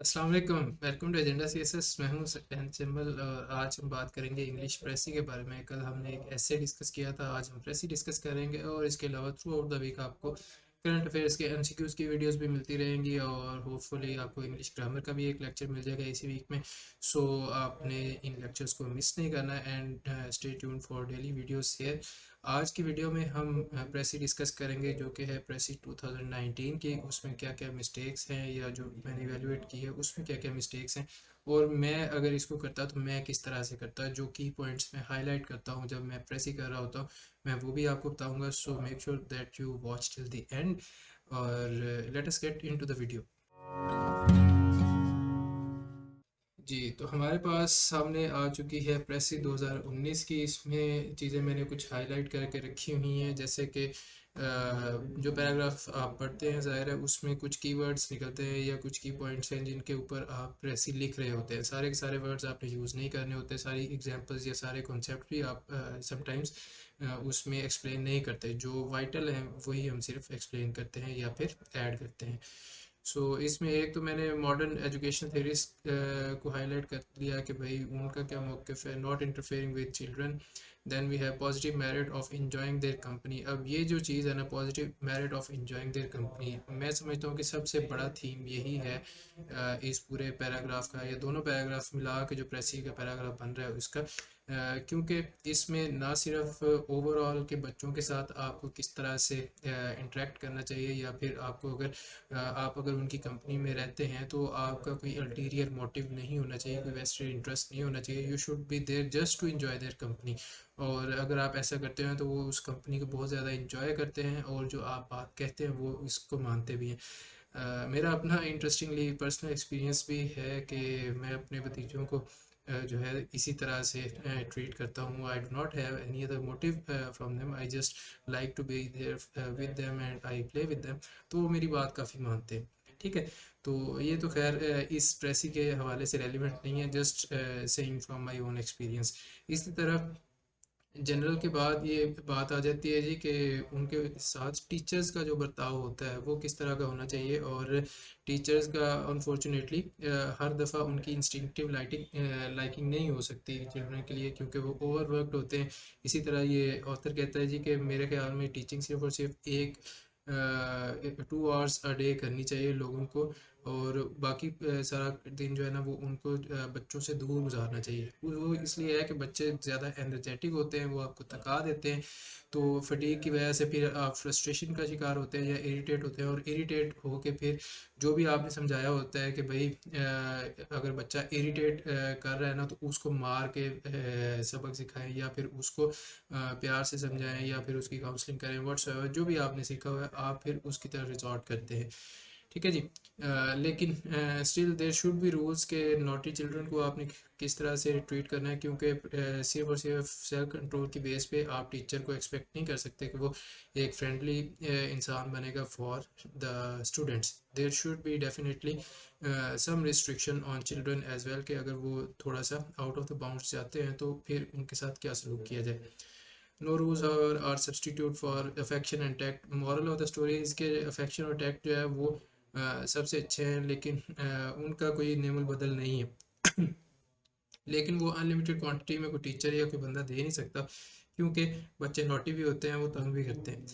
अस्सलाम वालेकुम, welcome to agenda CSS. मैं हूं सैन सिंबल और आज हम बात करेंगे इंग्लिश प्रेसी के बारे में। कल हमने एक ऐसे डिस्कस किया था, आज हम प्रेसी डिस्कस करेंगे और इसके अलावा थ्रू आउट द वीक आपको करंट अफेयर्स के एमसीक्यूज़ की वीडियोस भी मिलती रहेंगी और होपफुली आपको इंग्लिश ग्रामर का भी एक लेक्चर मिल जाएगा इसी वीक में। सो आपने इन लेक्चर्स को मिस नहीं करना and stay tune for daily videos here. आज की वीडियो में हम प्रेसी डिस्कस करेंगे जो कि है प्रेसी 2019 की। उसमें क्या क्या मिस्टेक्स हैं या जो मैंने इवेलुएट की है उसमें क्या क्या मिस्टेक्स हैं, और मैं अगर इसको करता तो मैं किस तरह से करता, जो की पॉइंट्स मैं हाईलाइट करता हूँ जब मैं प्रेसी कर रहा होता हूँ, मैं वो भी आपको बताऊंगा। So make sure that you watch till the end और let us get into the video. जी, तो हमारे पास सामने आ चुकी है प्रेसी 2019 की। इसमें चीज़ें मैंने कुछ हाईलाइट करके रखी हुई हैं, जैसे कि जो पैराग्राफ आप पढ़ते हैं ज़ाहिर है उसमें कुछ कीवर्ड्स निकलते हैं या कुछ की पॉइंट्स हैं जिनके ऊपर आप प्रेसी लिख रहे होते हैं। सारे के सारे वर्ड्स आपने यूज़ नहीं करने होते, सारी एग्जांपल्स या सारे कॉन्सेप्ट भी आप समटाइम्स उसमें एक्सप्लेन नहीं करते। जो वाइटल हैं वही हम सिर्फ एक्सप्लेन करते हैं या फिर ऐड करते हैं। इसमें एक तो मैंने मॉडर्न एजुकेशन थेरीज को हाईलाइट कर दिया कि भाई उनका क्या मौक़िफ़ है, not interfering with children. Then we have positive merit of enjoying their company. अब ये जो चीज़ है ना, positive merit of enjoying their company, मैं समझता हूँ कि सबसे बड़ा थीम यही है इस पूरे पैराग्राफ का, या दोनों पैराग्राफ मिला के जो प्रेसी का पैराग्राफ बन रहा है उसका। क्योंकि इसमें ना सिर्फ ओवरऑल के बच्चों के साथ आपको किस तरह से इंटरेक्ट करना चाहिए, या फिर आपको अगर आप अगर उनकी कंपनी में रहते हैं तो आपका कोई अल्टीरियर मोटिव नहीं होना चाहिए, कोई वेस्टेड इंटरेस्ट नहीं होना चाहिए। You should be there just to enjoy their company. और अगर आप ऐसा करते हैं तो वो उस कंपनी को बहुत ज़्यादा इंजॉय करते हैं और जो आप बात कहते हैं वो इसको मानते भी हैं। मेरा अपना इंटरेस्टिंगली पर्सनल एक्सपीरियंस भी है कि मैं अपने भतीजों को जो है इसी तरह से ट्रीट करता हूँ। I do not have any other motive from them, I just like to be there with them and I play with them. तो वो मेरी बात काफ़ी मानते हैं। ठीक है, तो ये तो खैर इस प्रेसी के हवाले से रेलिवेंट नहीं है, just saying from my own experience. इसी तरह जनरल के बाद ये बात आ जाती है जी कि उनके साथ टीचर्स का जो बर्ताव होता है वो किस तरह का होना चाहिए। और टीचर्स का अनफॉर्चुनेटली हर दफ़ा उनकी इंस्टिंक्टिव लाइकिंग नहीं हो सकती चिल्ड्रन के लिए, क्योंकि वो ओवरवर्कड होते हैं। इसी तरह ये ऑथर कहता है जी कि मेरे ख्याल में टीचिंग सिर्फ और सिर्फ 2 आवर्स अ डे करनी चाहिए लोगों को, और बाकी सारा दिन जो है ना वो उनको बच्चों से दूर गुजारना चाहिए। वो इसलिए है कि बच्चे ज़्यादा एनर्जेटिक होते हैं, वो आपको थका देते हैं। तो फटीग की वजह से फिर आप फ्रस्ट्रेशन का शिकार होते हैं या इरिटेट होते हैं, और इरिटेट होके फिर जो भी आपने समझाया होता है कि भाई अगर बच्चा इरिटेट कर रहा है ना तो उसको मार के सबक सिखाएं, या फिर उसको प्यार से समझाएं, या फिर उसकी काउंसलिंग करें। व्हाट्सएवर जो भी आपने सीखा हुआ है आप फिर उसकी तरफ रिजॉर्ट करते हैं। ठीक है जी। लेकिन still there should be rules के नॉटी चिल्ड्रन को आपने किस तरह से ट्रीट करना है, क्योंकि सिर्फ और सिर्फ सेल्फ कंट्रोल की बेस पे आप टीचर को एक्सपेक्ट नहीं कर सकते कि वो एक फ्रेंडली इंसान बनेगा for the students. There should be definitely some restriction on children as well, कि अगर वो थोड़ा सा आउट ऑफ द बाउंड्स जाते हैं तो फिर उनके साथ क्या सलूक किया जाए। No rules are substitute for affection and tact. Moral of the story इसके अफेक्शन और टैक्ट जो है वो सबसे अच्छे हैं, लेकिन उनका कोई नेमल बदल नहीं है। लेकिन वो अनलिमिटेड क्वांटिटी में कोई टीचर या कोई बंदा दे नहीं सकता, क्योंकि बच्चे नॉटी भी होते हैं, वो तंग भी करते हैं।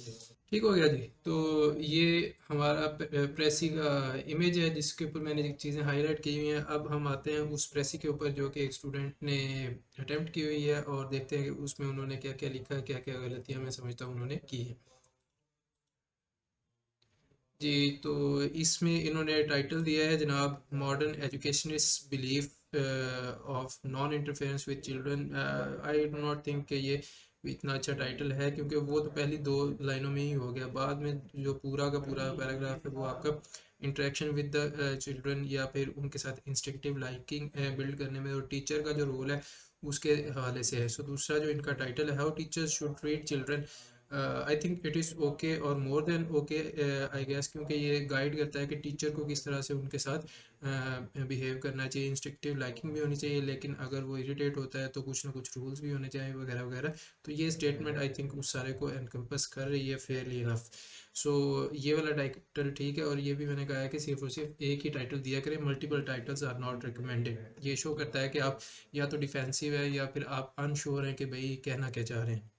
ठीक हो गया जी। तो ये हमारा प्रेसी का इमेज है जिसके ऊपर मैंने चीज़ें हाईलाइट की हुई हैं। अब हम आते हैं उस प्रेसी के ऊपर जो कि एक स्टूडेंट ने अटेम्प्ट की हुई है, और देखते हैं कि उसमें उन्होंने क्या क्या लिखा है, क्या क्या गलतियां मैं समझता हूँ उन्होंने की है। जी, तो इसमें इन्होंने टाइटल दिया है जनाब, modern educationist belief of non interference with children. I do not think कि ये इतना अच्छा टाइटल है, क्योंकि वो तो पहली 2 लाइनों में ही हो गया। बाद में जो पूरा का पूरा पैराग्राफ है वो आपका इंटरेक्शन विद द चिल्ड्रन या फिर उनके साथ इंस्टिंक्टिव लाइकिंग बिल्ड करने में और टीचर का जो रोल है उसके हवाले से है। दूसरा जो इनका टाइटल है, how teachers should treat children. I think it is okay और more than okay I guess, क्योंकि ये गाइड करता है कि टीचर को किस तरह से उनके साथ बिहेव करना चाहिए। इंस्ट्रक्टिव लाइकिंग भी होनी चाहिए, लेकिन अगर वो इरिटेट होता है तो कुछ ना कुछ रूल्स भी होने चाहिए वगैरह वगैरह। तो ये स्टेटमेंट आई थिंक उस सारे को एनकम्पस कर रही है फेयरली इनफ। सो ये वाला टाइटल ठीक है, और ये भी मैंने कहा है कि सिर्फ और सिर्फ एक ही टाइटल दिया करें, multiple titles are not recommended. ये शो करता है कि आप या तो डिफेंसिव है या फिर आप अनश्योर हैं कि भाई कहना क्या चाह रहे हैं।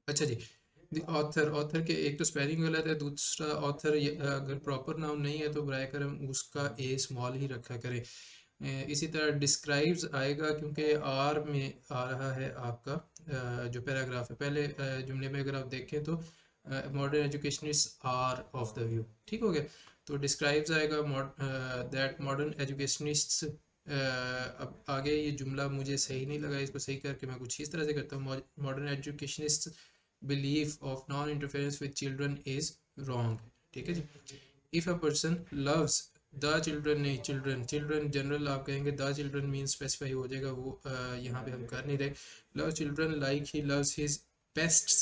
अच्छा जी, द ऑथर, ऑथर के एक तो स्पेलिंग गलत है, दूसरा ऑथर अगर प्रॉपर नाउन नहीं है तो बराए करम उसका ए स्मॉल ही रखा करें। इसी तरह डिस्क्राइब्स आएगा क्योंकि आर में आ रहा है आपका जो पैराग्राफ है। पहले जुमले में अगर आप देखें तो modern educationist are of the view, ठीक हो गया। तो डिस्क्राइब्स आएगा दैट मॉडर्न एजुकेशनिस्ट्स। अब आगे ये जुमला मुझे सही नहीं लगा, इसको सही करके मैं कुछ इस तरह से करता हूँ, modern educationist belief of non-interference with children is wrong। ठीक है जी। if a person loves the children, नहीं children, children जनरल आप कहेंगे, the children means specify हो जाएगा, वो यहाँ पे हम कर नहीं रहे। love children like he loves his pests।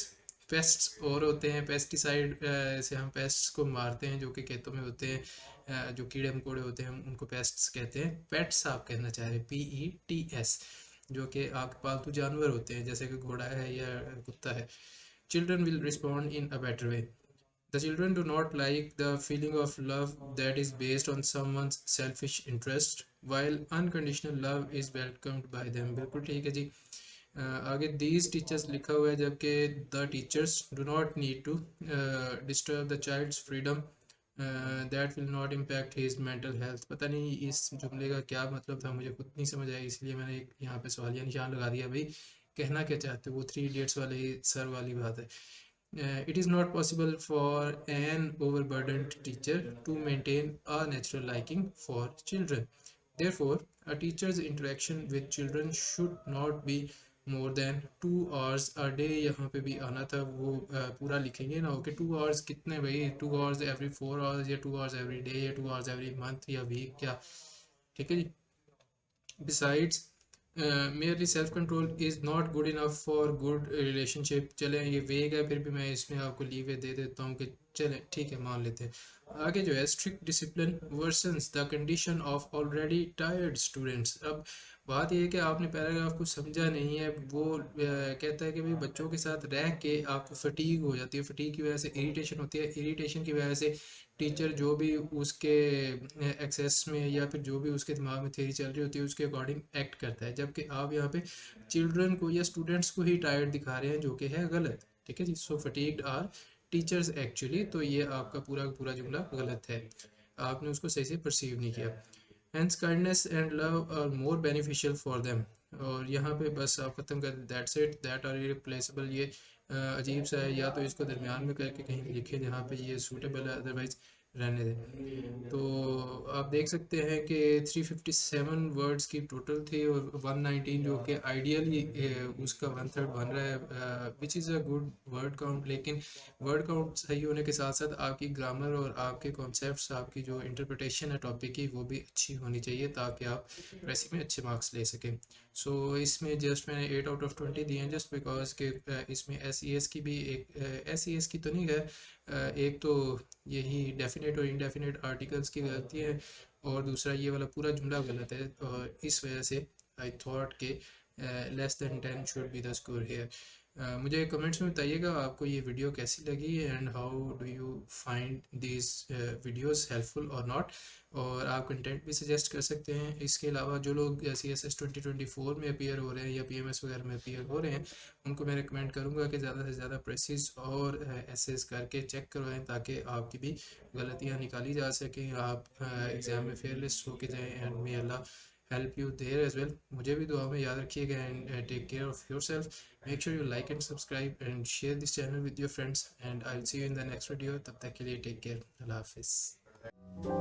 Pests और होते हैं पेस्टिसाइड से हम पेस्ट्स को मारते हैं जो कि खेतों में होते हैं, जो कीड़े मकोड़े होते हैं उनको पेस्ट्स कहते हैं। पेट्स आप कहना चाह रहे हैं, PETS, जो कि आपके पालतू जानवर होते हैं जैसे कि घोड़ा है या कुत्ता है। Children will respond in a better way। The children do not like the feeling of love that is based on someone's selfish interest, while unconditional love is welcomed by them। बिल्कुल ठीक है जी। आगे these teachers लिखा हुआ है, जबकि the teachers do not need to disturb the child's freedom that will not impact his mental health। पता नहीं इस जुमले का क्या मतलब था, मुझे खुद नहीं समझ आया, इसलिए मैंने यहाँ पे सवालिया निशान लगा दिया। भाई कहना क्या चाहते हो, वो थ्री इडियट्स वाले सर वाली बात है। It is not possible for an overburdened teacher to maintain a natural liking for children। Therefore, a teacher's interaction with children should not be more than 2 hours a day। यहाँ पे भी आना था, वो पूरा लिखेंगे ना हो कि 2 hours कितने भाई, 2 hours every 4 hours या 2 hours every day या 2 hours every month या वीक, क्या। ठीक है जी। Besides, merely self control is not good enough for good relationship। चलें ये वेग है, फिर भी मैं इसमें आपको लीवे दे देता हूँ कि चलें ठीक है मान लेते हैं। आगे जो है strict discipline versions the condition of already tired students. अब बात यह है कि आपने पैराग्राफ को समझा नहीं है। वो कहता है कि भाई बच्चों के साथ रह के आपको फटीग हो जाती है, फटीग की वजह से इरिटेशन होती है, इरिटेशन की वजह से टीचर जो भी उसके एक्सेस में या फिर जो भी उसके दिमाग में थ्योरी चल रही होती है उसके अकॉर्डिंग एक्ट करता है, जबकि आप यहाँ पे चिल्ड्रन को या स्टूडेंट्स को ही टायर्ड दिखा रहे हैं, जो कि है गलत। ठीक है जी। सो फटीग्ड आर टीचर्स एक्चुअली, तो ये आपका पूरा का पूरा जुमला गलत है, आपने उसको सही से परसीव नहीं किया। Hence kindness and love are more beneficial for them। और यहाँ पे बस आप ख़त्म कर, that's it, that are irreplaceable। ये अजीब सा है, या तो इसको दरमियान में करके कहीं लिखे जहाँ पे ये सूटेबल है, अदरवाइज रहने दें। तो आप देख सकते हैं कि 357 वर्ड्स की टोटल थी और 119 जो कि आइडियली उसका 1/3 बन रहा है, which is a good word count. लेकिन वर्ड काउंट सही होने के साथ साथ आपकी ग्रामर और आपके कॉन्सेप्ट्स, आपकी जो इंटरप्रिटेशन है टॉपिक की, वो भी अच्छी होनी चाहिए ताकि आप वैसे में अच्छे मार्क्स ले सकें। सो इसमें जस्ट मैंने 8/20 दिए हैं, जस्ट बिकॉज के इसमें SES की भी एक SES की तो नहीं है, एक तो यही डेफिनेट और इनडेफिनेट आर्टिकल्स की गलती है, और दूसरा ये वाला पूरा जुमला गलत है, और इस वजह से आई थॉट के less than 10 should be the score here. मुझे कमेंट्स में बताइएगा आपको ये वीडियो कैसी लगी and how do you find this videos helpful और नॉट। और आप कंटेंट भी सजेस्ट कर सकते हैं। इसके अलावा जो लोग CSS 2024 में अपीयर हो रहे हैं या PMS वगैरह में अपीयर हो रहे हैं, उनको मैं रिकमेंड करूँगा कि ज़्यादा से ज़्यादा प्रेसिस और एसेस करके चेक करवाएं, ताकि आपकी भी गलतियाँ निकाली जा सकें, आप एग्ज़ाम में फेयरलेस होके जाएँ। And may Allah help you there as well। मुझे भी दुआ में याद रखिएगा and take care of yourself। Make sure you like and subscribe and share this channel with your friends, and I'll see you in the next video। तब तक के लिए take care। अल्लाह हाफिज़।